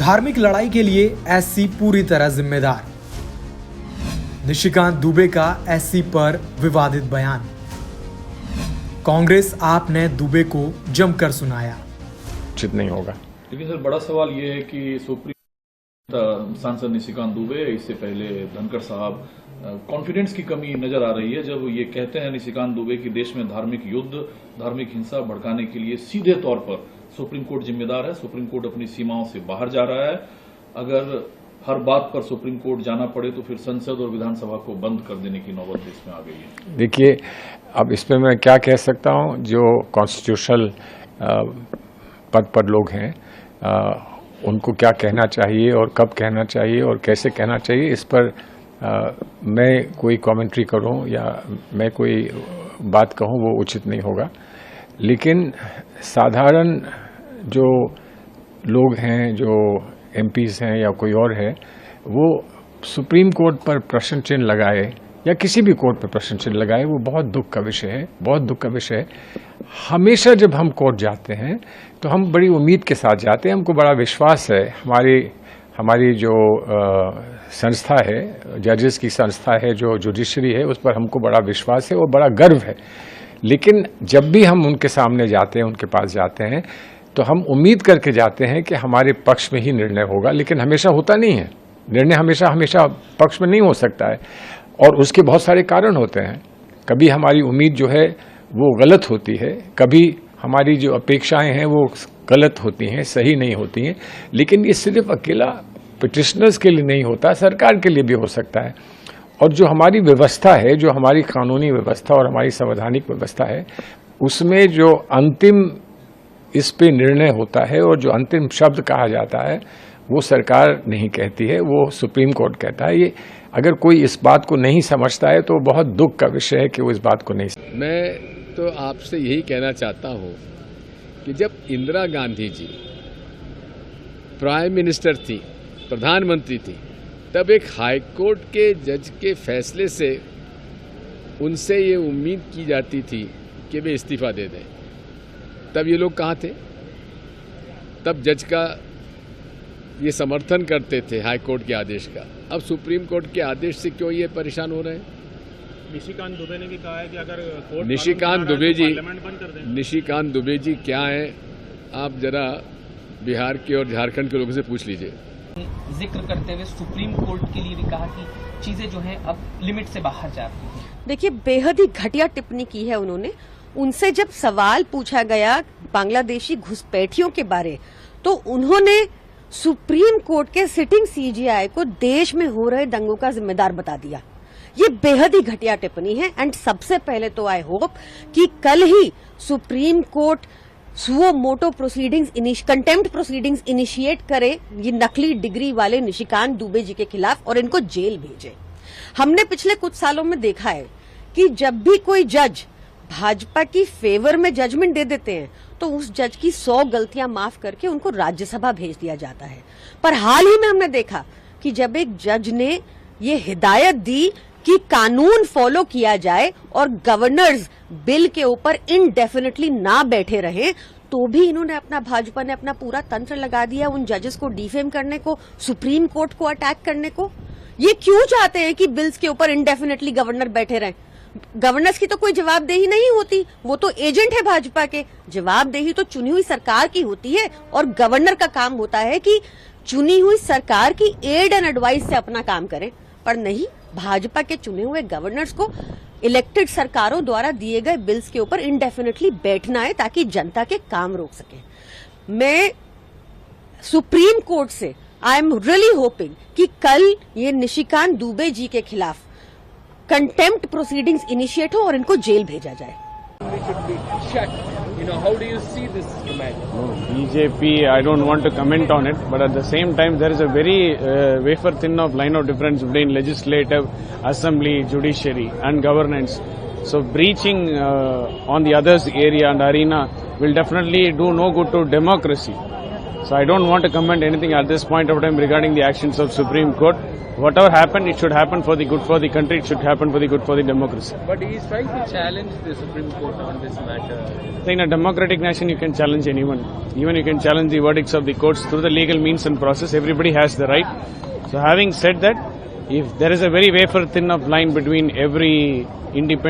धार्मिक लड़ाई के लिए एससी पूरी तरह जिम्मेदार। निशिकांत दुबे का एससी पर विवादित बयान। कांग्रेस आप ने दुबे को जमकर सुनाया। उचित नहीं होगा। लेकिन सर बड़ा सवाल ये है कि सुप्रीम सांसद निशिकांत दुबे, इससे पहले धनखड़ साहब, कॉन्फिडेंस की कमी नजर आ रही है जब ये कहते हैं निशिकांत दुबे कि देश में धार्मिक युद्ध, धार्मिक हिंसा भड़काने के लिए सीधे तौर पर सुप्रीम कोर्ट जिम्मेदार है। सुप्रीम कोर्ट अपनी सीमाओं से बाहर जा रहा है। अगर हर बात पर सुप्रीम कोर्ट जाना पड़े तो फिर संसद और विधानसभा को बंद कर देने की नौबत इसमें आ गई है। देखिए, अब इसमें मैं क्या कह सकता हूं, जो कॉन्स्टिट्यूशनल पद पर लोग हैं उनको क्या कहना चाहिए और कब कहना चाहिए और कैसे कहना चाहिए, इस पर मैं कोई कमेंट्री करूं या मैं कोई बात कहूं वो उचित नहीं होगा। लेकिन साधारण जो लोग हैं, जो एमपीज़ हैं या कोई और है, वो सुप्रीम कोर्ट पर प्रश्न चिन्ह लगाए या किसी भी कोर्ट पर प्रश्न चिन्ह लगाए, वो बहुत दुख का विषय है, बहुत दुख का विषय है। हमेशा जब हम कोर्ट जाते हैं तो हम बड़ी उम्मीद के साथ जाते हैं, हमको बड़ा विश्वास है, हमारी जो संस्था है, जजेस की संस्था है, जो जुडिशरी है, उस पर हमको बड़ा विश्वास है और बड़ा गर्व है। लेकिन जब भी हम उनके सामने जाते हैं, उनके पास जाते हैं, तो हम उम्मीद करके जाते हैं कि हमारे पक्ष में ही निर्णय होगा, लेकिन हमेशा होता नहीं है। निर्णय हमेशा पक्ष में नहीं हो सकता है और उसके बहुत सारे कारण होते हैं। कभी हमारी उम्मीद जो है वो गलत होती है, कभी हमारी जो अपेक्षाएं हैं वो गलत होती हैं, सही नहीं होती हैं। लेकिन ये सिर्फ अकेला पिटिशनर्स के लिए नहीं होता, सरकार के लिए भी हो सकता है। और जो हमारी व्यवस्था है, जो हमारी कानूनी व्यवस्था और हमारी संवैधानिक व्यवस्था है, उसमें जो अंतिम इस पे निर्णय होता है और जो अंतिम शब्द कहा जाता है वो सरकार नहीं कहती है, वो सुप्रीम कोर्ट कहता है। ये अगर कोई इस बात को नहीं समझता है तो बहुत दुख का विषय है कि वो इस बात को नहीं। मैं तो आपसे यही कहना चाहता हूँ कि जब इंदिरा गांधी जी प्राइम मिनिस्टर थी, प्रधानमंत्री थी, तब एक हाई कोर्ट के जज के फैसले से उनसे ये उम्मीद की जाती थी कि वे इस्तीफा दे दें। तब ये लोग कहाँ थे? तब जज का ये समर्थन करते थे हाई कोर्ट के आदेश का। अब सुप्रीम कोर्ट के आदेश से क्यों ये परेशान हो रहे हैं? निशिकांत दुबे ने भी कहा है कि अगर कोर्ट निशिकांत दुबे जी, पार्लियामेंट बंद कर दें। निशिकांत दुबे जी क्या है, आप जरा बिहार के और झारखंड के लोगों से पूछ लीजिए। जिक्र करते हुए सुप्रीम कोर्ट के लिए भी कहा कि चीजें जो है अब लिमिट से बाहर जा रही हैं। देखिए, बेहद ही घटिया टिप्पणी की है उन्होंने। उनसे जब सवाल पूछा गया बांग्लादेशी घुसपैठियों के बारे, तो उन्होंने सुप्रीम कोर्ट के सिटिंग सीजीआई को देश में हो रहे दंगों का जिम्मेदार बता दिया। ये बेहद ही घटिया टिप्पणी है। एंड सबसे पहले तो आई होप कि कल ही Supreme Court suo motu proceedings, contempt proceedings initiate करे ये नकली डिग्री वाले निशिकांत दुबे जी के खिलाफ और इनको जेल भेजे। हमने पिछले कुछ सालों में देखा है कि जब भी कोई जज भाजपा की फेवर में जजमेंट दे देते हैं तो उस जज की 100 गलतियां माफ करके उनको राज्यसभा भेज दिया जाता है। पर हाल ही में हमने देखा कि जब एक जज ने ये हिदायत दी कि कानून फॉलो किया जाए और गवर्नर्स बिल के ऊपर इनडेफिनेटली ना बैठे रहे, तो भी इन्होंने भाजपा ने अपना पूरा तंत्र लगा दिया उन जजेस को डिफेम करने को, सुप्रीम कोर्ट को अटैक करने को। ये क्यों चाहते हैं कि बिल्स के ऊपर इनडेफिनेटली गवर्नर बैठे रहें? गवर्नर्स की तो कोई जवाबदेही नहीं होती, वो तो एजेंट है भाजपा के। जवाबदेही तो चुनी हुई सरकार की होती है और गवर्नर का काम होता है कि चुनी हुई सरकार की एड एंड एडवाइस से अपना काम करें। पर नहीं, भाजपा के चुने हुए गवर्नर्स को इलेक्टेड सरकारों द्वारा दिए गए बिल्स के ऊपर इनडेफिनेटली बैठना है ताकि जनता के काम रोक सके। मैं सुप्रीम कोर्ट से आई एम रियली होपिंग कि कल ये निशिकांत दुबे जी के खिलाफ कंटेम्प्ट प्रोसीडिंग्स इनिशिएट हो और इनको जेल भेजा जाए। BJP, I don't want to comment on it, but at the same time there is a very wafer thin of line of difference between legislative, assembly, judiciary and governance. So breaching on the others area and arena will definitely do no good to democracy. So I don't want to comment anything at this point of time regarding the actions of Supreme Court. Whatever happened, it should happen for the good for the country. It should happen for the good for the democracy. But he is trying to challenge the Supreme Court on this matter. In a democratic nation, you can challenge anyone. Even you can challenge the verdicts of the courts through the legal means and process. Everybody has the right. So having said that, if there is a very wafer thin of line between every independent